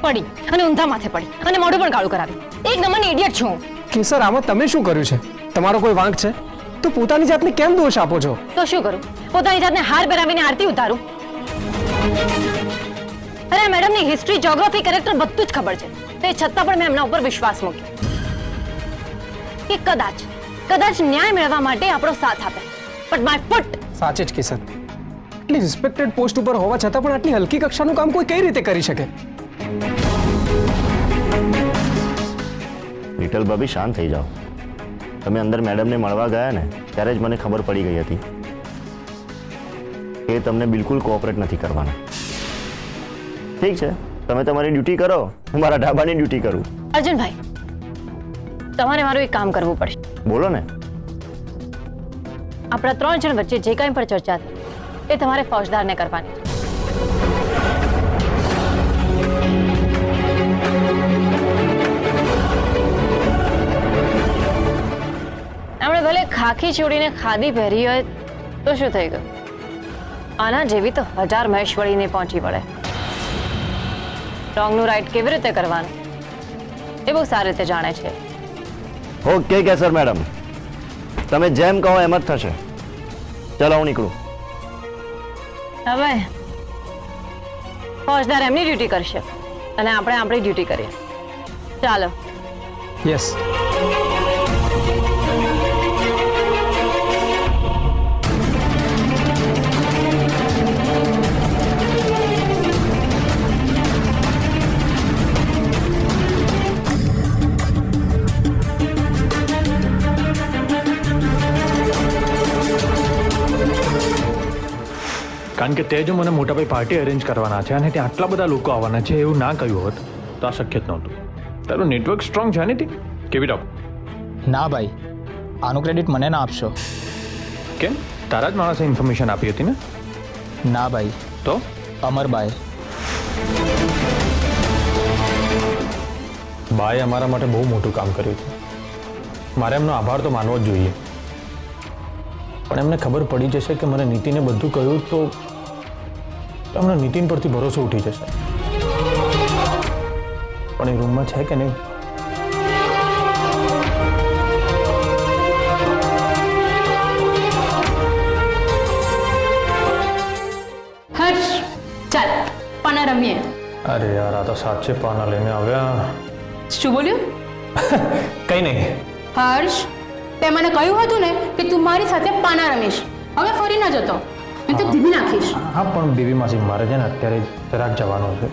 પડી અને ઊંધા માથે પડી અને મોઢું પણ કાળું કરાવ્યું. એક નંબરની ઇડિયટ છું હું. કેસર, આમાં તમે શું કર્યું છે? તમારો કોઈ વાંક છે તો પોતાની જાતને કેમ દોષ આપો છો? તો શું કરું? પોતાની જાતને હાર પહેરાવીને આરતી ઉતારું? અરે મેડમની હિસ્ટ્રી, જ્યોગ્રાફી, કેરેક્ટર બધું જ ખબર છે. તે છતાં પણ મેં એમના ઉપર વિશ્વાસ મૂક્યો કે કદાચ ન્યાય મેળવવા માટે આપણો સાથ આપે. But my foot. સાચે જ કેસર, આટલી રિસ્પેક્ટેડ પોસ્ટ ઉપર હોવા છતાં પણ આટલી હલકી કક્ષાનું કામ કોઈ કઈ રીતે કરી શકે? વિઠ્ઠલ ભાભી, શાંત થઈ જાઓ. તમે અંદર મેડમને મળવા ગયા ને ત્યારે જ મને ખબર પડી ગઈ હતી કે તમને બિલકુલ કોઓપરેટ નથી કરવાના. ઠીક છે, તમે તમારી ડ્યુટી કરો, હું મારા ઢાબાની ડ્યુટી કરું. અર્જુનભાઈ, તમારે મારું એક કામ કરવું પડશે. બોલો ને. આપણા 3 જણ વચ્ચે જે કાંઈ પણ ચર્ચા થઈ એ તમારે ફોજદારને કરવાની છે. એમણે ભલે ખાખી છોડીને ખાદી પહેરી હોય તો શું થઈ ગયું? આના જેવી તો 1000 મહેશ વળીને પહોંચી વળે. રોંગનું રાઈટ કેવી રીતે કરવાનું એ બહુ સારી રીતે જાણે છે. ઓકે કેસર મેડમ, તમે જેમ કહો એમ જ થશે. ચલો, હું નીકળું. હવે ફોજદાર એમની ડ્યુટી કરશે અને આપણે આપણી ડ્યુટી કરીએ. ચાલો. યસ. કારણ કે તે જો મને મોટાભાઈ પાર્ટી અરેન્જ કરવાના છે અને ત્યાં આટલા બધા લોકો આવવાના છે એવું ના કહ્યું હોત તો આ શક્ય જ નહોતું. તારું નેટવર્ક સ્ટ્રોંગ છે ને? કેવી ડોક? ના ભાઈ, આનું ક્રેડિટ મને ના આપશો. કેમ? તારા જ માણસે ઇન્ફોર્મેશન આપી હતી ને? ના ભાઈ. તો અમરભાઈ. બાએ અમારા માટે બહુ મોટું કામ કર્યું છે. મારે એમનો આભાર તો માનવો જ જોઈએ. પણ એમને ખબર પડી જશે કે મને નીતિને બધું કહ્યું તો એમને નીતિન પરથી ભરોસો ઉઠી જશે. પણ એ રૂમમાં છે કે નહીં? હર્ષ, ચાલ પાના રમીએ. અરે યાર, આ તો સાચે પાના લઈને આવ્યા. શું બોલ્યું? કઈ નહીં. હર્ષ, તે મને કહ્યું હતું ને કે તું મારી સાથે પાના રમીશ. હવે ફરી ન જતો, હું તો ધીમી નાખીશ. હા, પણ બેબી માસી, મારે છે ને અત્યારે જરાક જવાનું છે.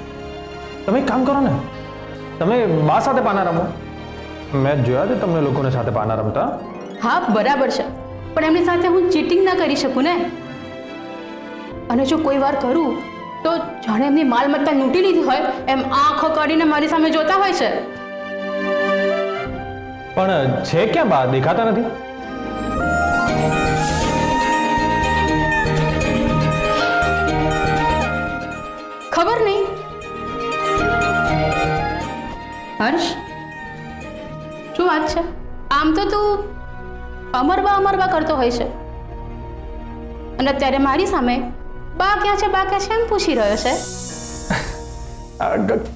તમે એક કામ કરો ને, તમે બા સાથે પાના રમો. મેં જોયા છે તમને લોકોને સાથે પાના રમતા. હા બરાબર છે, પણ એમની સાથે હું ચીટિંગ ના કરી શકું ને. અને જો કોઈ વાર કરું તો જાણે એમની માલમત્તા લૂંટી લીધી હોય એમ આંખો કાઢીને મારી સામે જોતા હોય છે. પણ છે ક્યાં બા? દેખાતા નથી. ખબર નહીં. હર્ષ, શું વાત છે? આમ તો તું અમરબા કરતો હોય છે અને અત્યારે મારી સામે બા ક્યાં છે એમ પૂછી રહ્યો છે.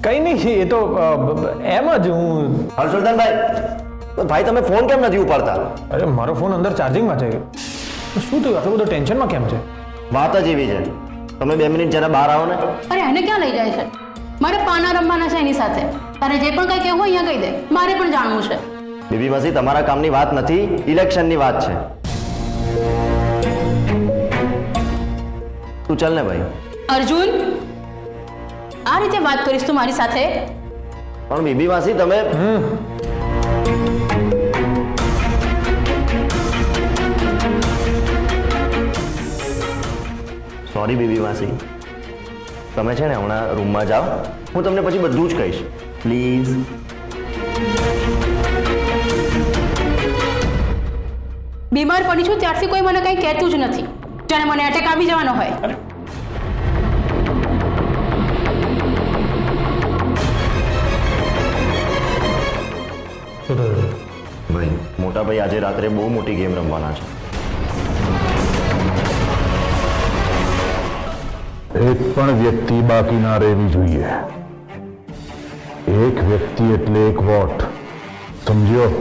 કઈ નહીં, એ તો એમ જ હું. હર્ષવર્ધનભાઈ, ભાઈ તમે ફોન કેમ નથી ઉપાડતા? અરે મારો ફોન અંદર ચાર્જિંગમાં છે. શું થયું? આટલું બધું ટેન્શનમાં કેમ છે? વાત જ એવી છે. તમે 2 મિનિટ જરા બહાર આવો ને. અરે એને ક્યાં લઈ જાય છે? મારે પાના રમવાના છે એની સાથે. તારે જે પણ કંઈ કહેવું અહીંયા કહી દે, મારે પણ જાણવું છે. બેબી માસી, તમારા કામની વાત નથી, ઇલેક્શનની વાત છે. તું ચાલ ને ભાઈ. અર્જુન, આ રીતે વાત કરીશ તું મારી સાથે? પણ બેબી માસી તમે. સોરી બેબી માસી, તમે છે ને હમણાં રૂમમાં જાઓ, હું તમને પછી બધું જ કહીશ. પ્લીઝ. બીમાર પડી છું ત્યારથી કોઈ મને કંઈ કહેતું જ નથી. જાણે મને એટેક આવી જવાનો હોય. ભાઈ, મોટા ભાઈ આજે રાત્રે બહુ મોટી ગેમ રમવાના છે. એક પણ વ્યક્તિ બાકી ના રહેવી જોઈએ. એક વ્યક્તિ એટલે એક વોટ, સમજ્યો?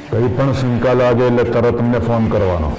કંઈ પણ શંકા લાગે એટલે તરત તમને ફોન કરવાનો.